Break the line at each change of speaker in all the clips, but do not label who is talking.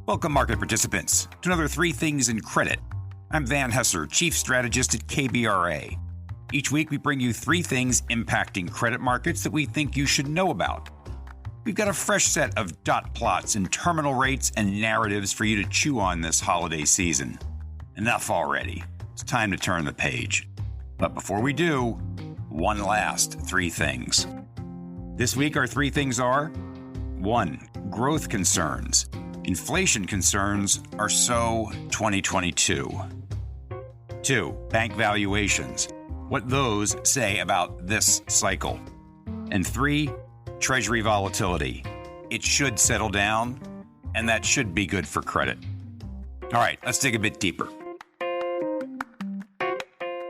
Welcome, market participants, to another Three Things in Credit. I'm Van Hesser, Chief Strategist at KBRA. Each week, we bring you three things impacting credit markets that we think you should know about. We've got a fresh set of dot plots and terminal rates and narratives for you to chew on this holiday season. Enough already. It's time to turn the page. But before we do, one last three things. This week, our three things are: 1. Growth concerns. Inflation concerns are so 2022. 2. Bank valuations. What those say about this cycle. And 3. Treasury volatility. It should settle down, and that should be good for credit. All right, let's dig a bit deeper.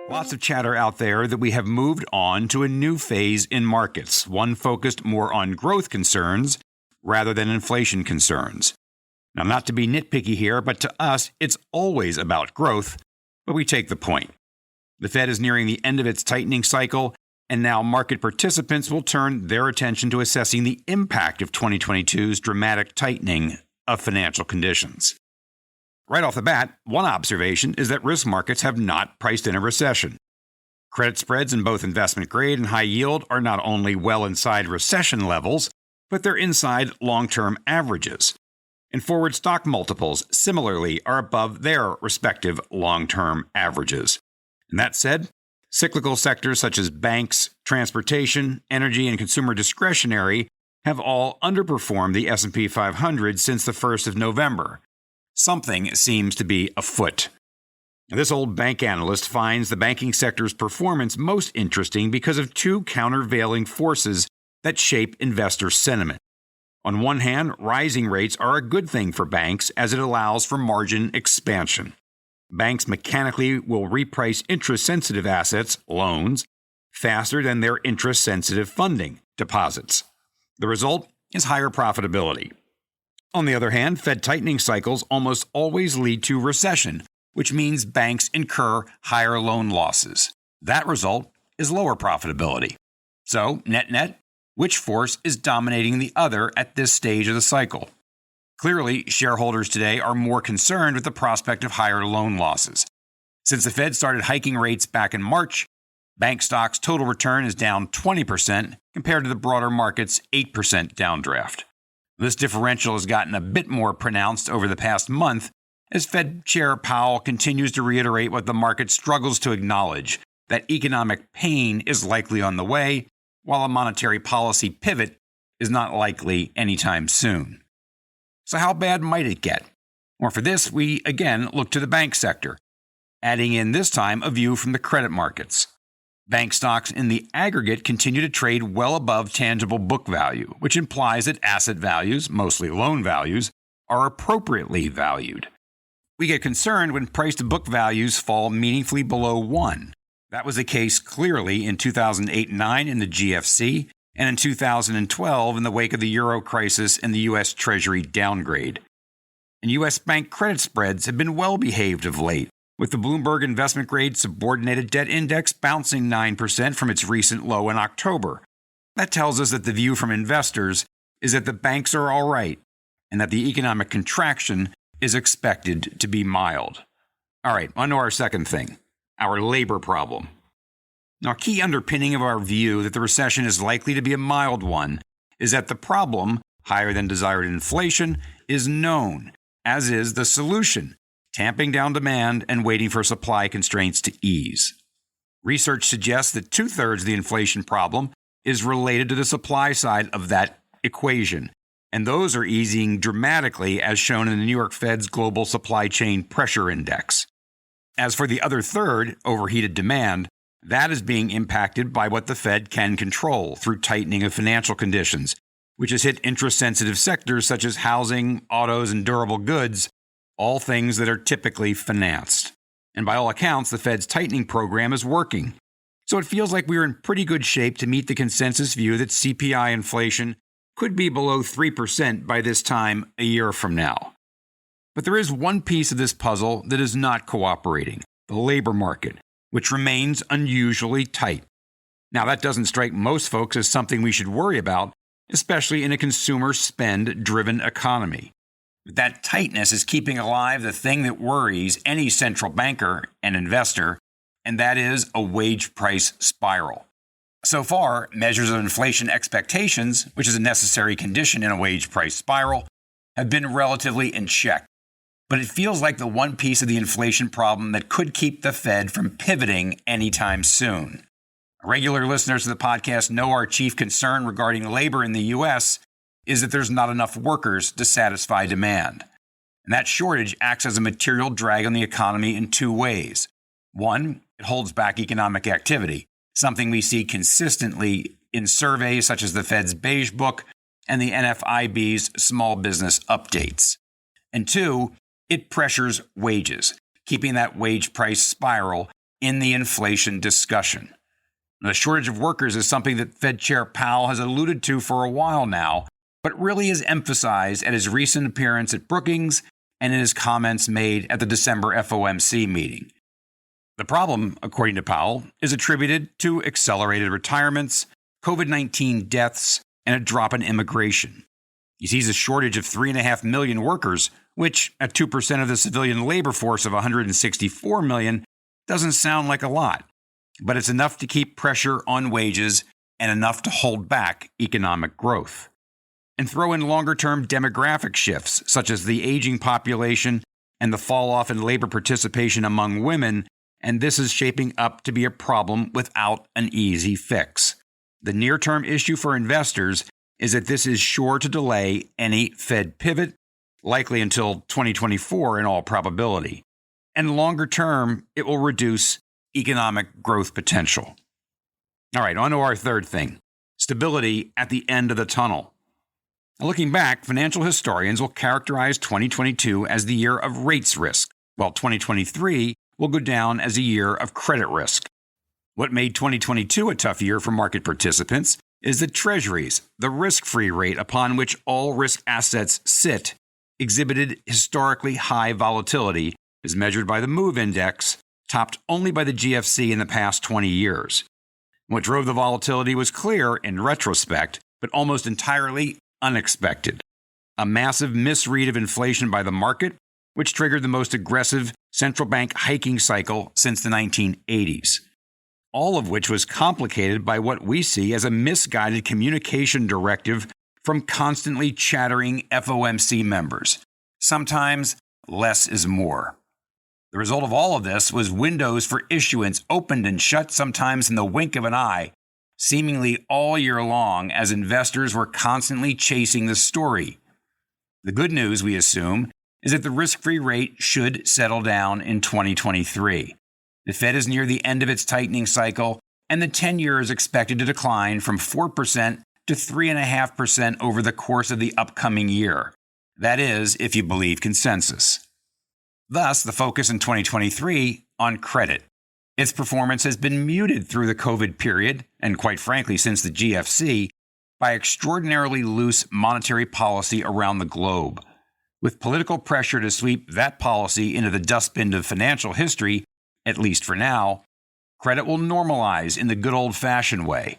Lots of chatter out there that we have moved on to a new phase in markets, one focused more on growth concerns rather than inflation concerns. Now, not to be nitpicky here, but to us, it's always about growth, but we take the point. The Fed is nearing the end of its tightening cycle, and now market participants will turn their attention to assessing the impact of 2022's dramatic tightening of financial conditions. Right off the bat, one observation is that risk markets have not priced in a recession. Credit spreads in both investment grade and high yield are not only well inside recession levels, but they're inside long-term averages. And forward stock multiples similarly are above their respective long-term averages. And that said, cyclical sectors such as banks, transportation, energy, and consumer discretionary have all underperformed the S&P 500 since the 1st of November. Something seems to be afoot. Now, this old bank analyst finds the banking sector's performance most interesting because of two countervailing forces that shape investor sentiment. On one hand, rising rates are a good thing for banks as it allows for margin expansion. Banks mechanically will reprice interest-sensitive assets, loans, faster than their interest-sensitive funding, deposits. The result is higher profitability. On the other hand, Fed tightening cycles almost always lead to recession, which means banks incur higher loan losses. That result is lower profitability. So, net-net, which force is dominating the other at this stage of the cycle? Clearly, shareholders today are more concerned with the prospect of higher loan losses. Since the Fed started hiking rates back in March, bank stocks' total return is down 20% compared to the broader market's 8% downdraft. This differential has gotten a bit more pronounced over the past month as Fed Chair Powell continues to reiterate what the market struggles to acknowledge, that economic pain is likely on the way, while a monetary policy pivot is not likely anytime soon. So how bad might it get? Well, for this, we again look to the bank sector, adding in this time a view from the credit markets. Bank stocks in the aggregate continue to trade well above tangible book value, which implies that asset values, mostly loan values, are appropriately valued. We get concerned when price-to-book values fall meaningfully below 1. That was the case clearly in 2008-9 in the GFC and in 2012 in the wake of the euro crisis and the U.S. Treasury downgrade. And U.S. bank credit spreads have been well behaved of late, with the Bloomberg Investment Grade Subordinated Debt Index bouncing 9% from its recent low in October. That tells us that the view from investors is that the banks are all right and that the economic contraction is expected to be mild. All right, on to our second thing. Our labor problem. Now, a key underpinning of our view that the recession is likely to be a mild one is that the problem, higher than desired inflation, is known, as is the solution, tamping down demand and waiting for supply constraints to ease. Research suggests that 2/3 of the inflation problem is related to the supply side of that equation, and those are easing dramatically as shown in the New York Fed's Global Supply Chain Pressure Index. As for the other third, overheated demand, that is being impacted by what the Fed can control through tightening of financial conditions, which has hit interest-sensitive sectors such as housing, autos, and durable goods, all things that are typically financed. And by all accounts, the Fed's tightening program is working. So it feels like we're in pretty good shape to meet the consensus view that CPI inflation could be below 3% by this time a year from now. But there is one piece of this puzzle that is not cooperating: the labor market, which remains unusually tight. Now, that doesn't strike most folks as something we should worry about, especially in a consumer spend-driven economy. But that tightness is keeping alive the thing that worries any central banker and investor, and that is a wage price spiral. So far, measures of inflation expectations, which is a necessary condition in a wage price spiral, have been relatively in check. But it feels like the one piece of the inflation problem that could keep the Fed from pivoting anytime soon. Regular listeners to the podcast know our chief concern regarding labor in the U.S. is that there's not enough workers to satisfy demand. And that shortage acts as a material drag on the economy in two ways. One, it holds back economic activity, something we see consistently in surveys such as the Fed's Beige Book and the NFIB's Small Business Updates. And two, it pressures wages, keeping that wage price spiral in the inflation discussion. The shortage of workers is something that Fed Chair Powell has alluded to for a while now, but really is emphasized at his recent appearance at Brookings and in his comments made at the December FOMC meeting. The problem, according to Powell, is attributed to accelerated retirements, COVID-19 deaths, and a drop in immigration. He sees a shortage of 3.5 million workers, which, at 2% of the civilian labor force of 164 million, doesn't sound like a lot, but it's enough to keep pressure on wages and enough to hold back economic growth. And throw in longer-term demographic shifts, such as the aging population and the fall-off in labor participation among women, and this is shaping up to be a problem without an easy fix. The near-term issue for investors is that this is sure to delay any Fed pivot, likely until 2024 in all probability. And longer term, it will reduce economic growth potential. All right, on to our third thing, stability at the end of the tunnel. Now, looking back, financial historians will characterize 2022 as the year of rates risk, while 2023 will go down as a year of credit risk. What made 2022 a tough year for market participants is that Treasuries, the risk-free rate upon which all risk assets sit, exhibited historically high volatility as measured by the MOVE index, topped only by the GFC in the past 20 years. What drove the volatility was clear in retrospect, but almost entirely unexpected. A massive misread of inflation by the market, which triggered the most aggressive central bank hiking cycle since the 1980s. All of which was complicated by what we see as a misguided communication directive from constantly chattering FOMC members. Sometimes less is more. The result of all of this was windows for issuance opened and shut sometimes in the wink of an eye, seemingly all year long as investors were constantly chasing the story. The good news, we assume, is that the risk-free rate should settle down in 2023. The Fed is near the end of its tightening cycle, and the 10-year is expected to decline from 4% to 3.5% over the course of the upcoming year. That is, if you believe consensus. Thus, the focus in 2023 on credit. Its performance has been muted through the COVID period, and quite frankly since the GFC, by extraordinarily loose monetary policy around the globe. With political pressure to sweep that policy into the dustbin of financial history, at least for now, credit will normalize in the good old-fashioned way.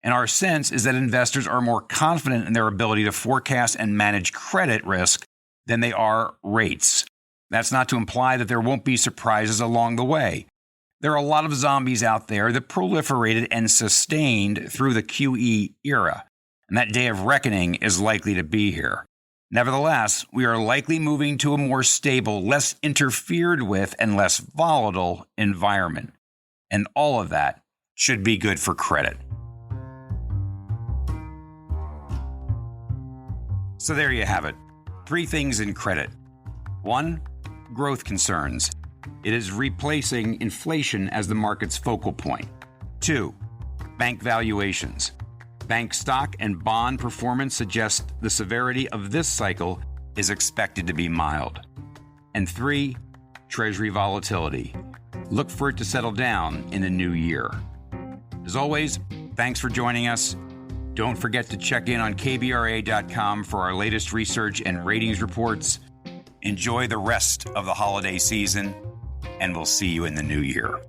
And our sense is that investors are more confident in their ability to forecast and manage credit risk than they are rates. That's not to imply that there won't be surprises along the way. There are a lot of zombies out there that proliferated and sustained through the QE era, and that day of reckoning is likely to be here. Nevertheless, we are likely moving to a more stable, less interfered with, and less volatile environment. And all of that should be good for credit. So there you have it. 3 things in credit. 1, growth concerns. It is replacing inflation as the market's focal point. 2, bank valuations. Bank stock and bond performance suggests the severity of this cycle is expected to be mild. And 3, Treasury volatility. Look for it to settle down in the new year. As always, thanks for joining us. Don't forget to check in on kbra.com for our latest research and ratings reports. Enjoy the rest of the holiday season, and we'll see you in the new year.